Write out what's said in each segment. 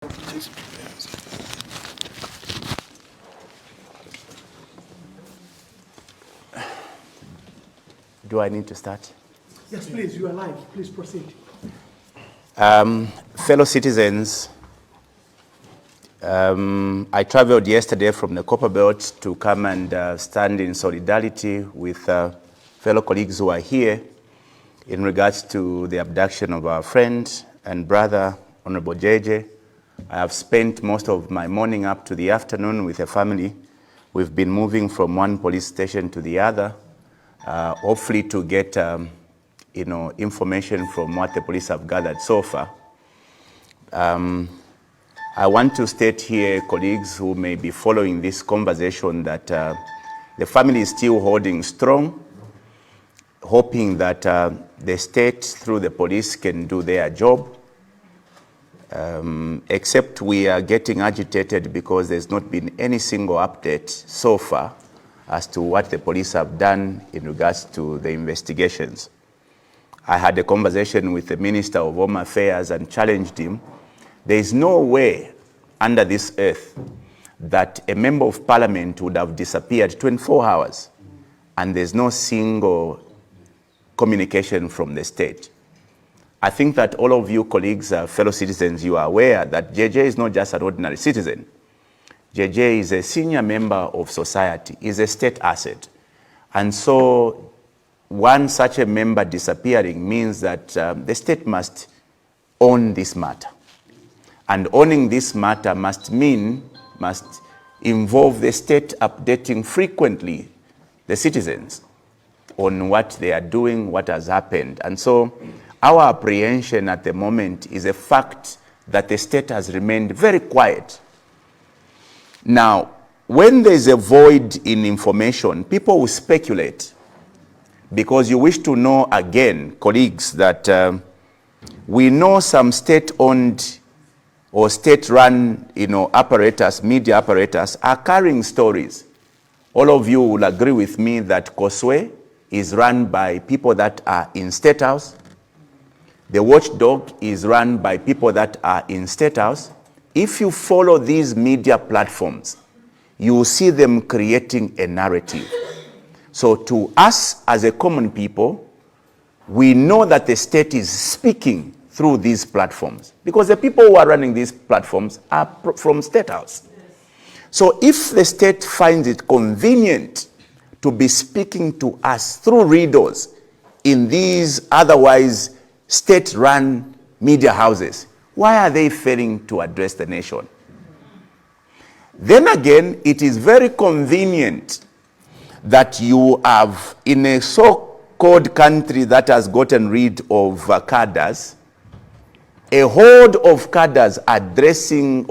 Do I need to start? Yes, please, you are live. Please proceed. Fellow citizens, I traveled yesterday from the Copper Belt to come and stand in solidarity with fellow colleagues who are here in regards to the abduction of our friend and brother, Honorable JJ. I have spent most of my morning up to the afternoon with the family. We've been moving from one police station to the other, hopefully to get information from what the police have gathered so far. I want to state here, colleagues who may be following this conversation, that the family is still holding strong, hoping that the state through the police can do their job, except we are getting agitated because there's not been any single update so far as to what the police have done in regards to the investigations. I had a conversation with the Minister of Home Affairs and challenged him. There is no way under this earth that a member of parliament would have disappeared 24 hours and there's no single communication from the state. I think that all of you colleagues, fellow citizens, you are aware that JJ is not just an ordinary citizen. JJ is a senior member of society, is a state asset. And so one such a member disappearing means that the state must own this matter. And owning this matter must involve the state updating frequently the citizens on what they are doing, what has happened. And so our apprehension at the moment is a fact that the state has remained very quiet. Now, when there's a void in information, people will speculate, because you wish to know again, colleagues, that we know some state-owned or state-run, apparatus, media apparatus, are carrying stories. All of you will agree with me that Koswe is run by people that are in State House. The Watchdog is run by people that are in State House. If you follow these media platforms, you will see them creating a narrative. So to us as a common people, we know that the state is speaking through these platforms, because the people who are running these platforms are from State House. So if the state finds it convenient to be speaking to us through readers in these otherwise state-run media houses, why are they failing to address the nation? Then again, it is very convenient that you have, in a so-called country that has gotten rid of cadres, a horde of cadres addressing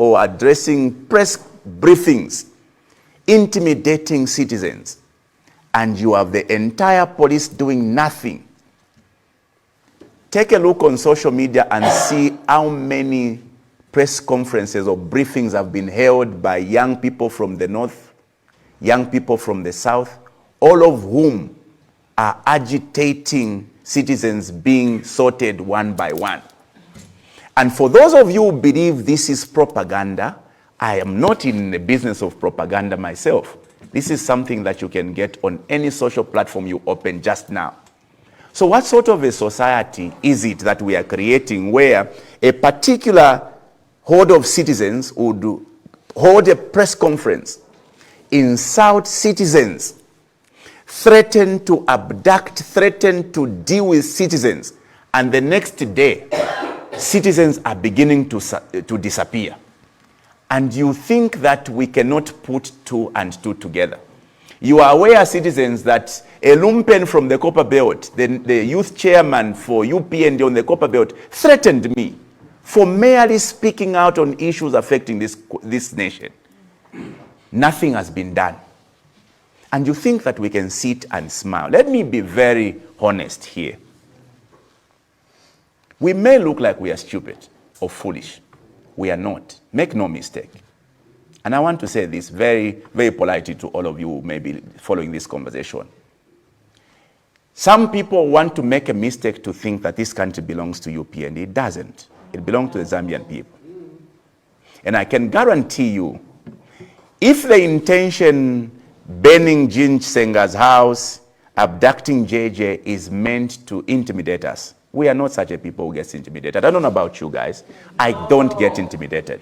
press briefings, intimidating citizens, and you have the entire police doing nothing. Take a look on social media and see how many press conferences or briefings have been held by young people from the north, young people from the south, all of whom are agitating citizens being sorted one by one. And for those of you who believe this is propaganda, I am not in the business of propaganda myself. This is something that you can get on any social platform you open just now. So what sort of a society is it that we are creating where a particular horde of citizens would hold a press conference, insult citizens, threaten to abduct, threaten to deal with citizens, and the next day, citizens are beginning to disappear? And you think that we cannot put two and two together? You are aware, citizens, that a lumpen from the Copper Belt, the youth chairman for UPND on the Copper Belt, threatened me for merely speaking out on issues affecting this nation. Nothing has been done. And you think that we can sit and smile. Let me be very honest here. We may look like we are stupid or foolish. We are not. Make no mistake. And I want to say this very, very politely to all of you who may be following this conversation. Some people want to make a mistake to think that this country belongs to UPND. It doesn't. It belongs to the Zambian people. And I can guarantee you, if the intention burning Jean Senga's house, abducting JJ is meant to intimidate us, we are not such a people who gets intimidated. I don't know about you guys. I don't get intimidated.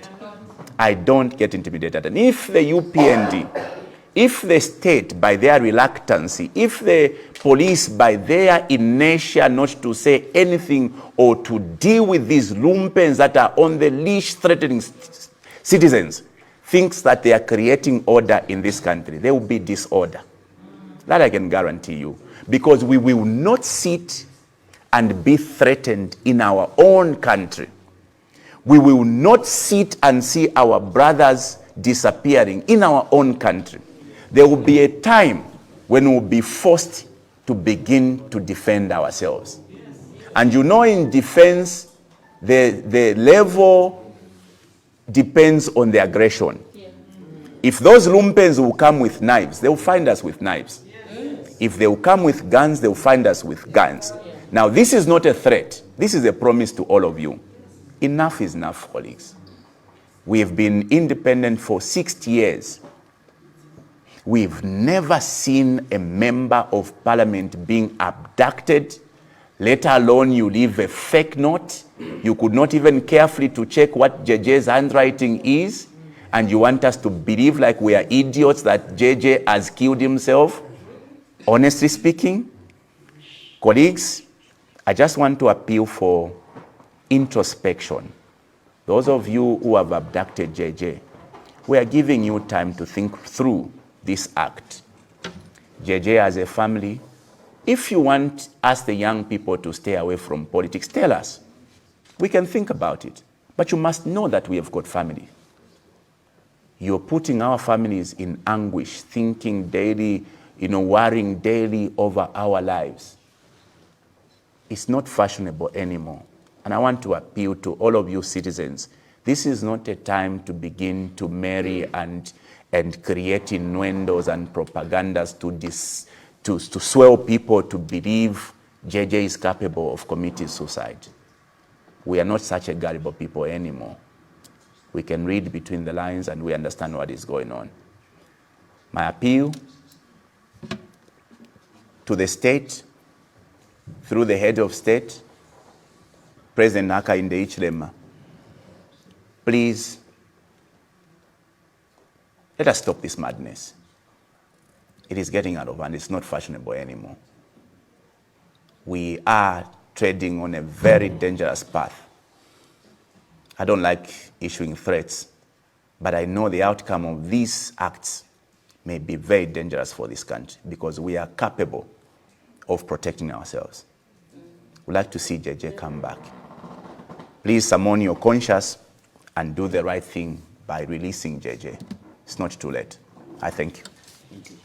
I don't get intimidated. And if the UPND, if the state, by their reluctancy, if the police, by their inertia not to say anything or to deal with these lumpens that are on the leash threatening citizens, thinks that they are creating order in this country, there will be disorder. That I can guarantee you. Because we will not sit and be threatened in our own country. We will not sit and see our brothers disappearing in our own country. There will be a time when we'll be forced to begin to defend ourselves. And you know, in defense, the level depends on the aggression. If those lumpens will come with knives, they will find us with knives. If they will come with guns, they will find us with guns. Now, this is not a threat. This is a promise to all of you. Enough is enough, colleagues. We have been independent for 60 years. We've never seen a member of parliament being abducted, let alone you leave a fake note. You could not even carefully to check what JJ's handwriting is, and you want us to believe like we are idiots that JJ has killed himself. Honestly speaking, colleagues, I just want to appeal for introspection. Those of you who have abducted JJ, we are giving you time to think through this act. JJ as a family, if you want us the young people to stay away from politics, tell us. We can think about it. But you must know that we have got family. You're putting our families in anguish, thinking daily, worrying daily over our lives. It's not fashionable anymore. And I want to appeal to all of you citizens. This is not a time to begin to marry and create innuendos and propagandas to swell people to believe JJ is capable of committing suicide. We are not such a gullible people anymore. We can read between the lines and we understand what is going on. My appeal to the state, through the head of state, President Hakainde Hichilema, please, let us stop this madness. It is getting out of hand. It's not fashionable anymore. We are treading on a very dangerous path. I don't like issuing threats, but I know the outcome of these acts may be very dangerous for this country because we are capable of protecting ourselves. We'd like to see JJ come back. Please summon your conscience and do the right thing by releasing JJ. It's not too late. I thank you. Thank you.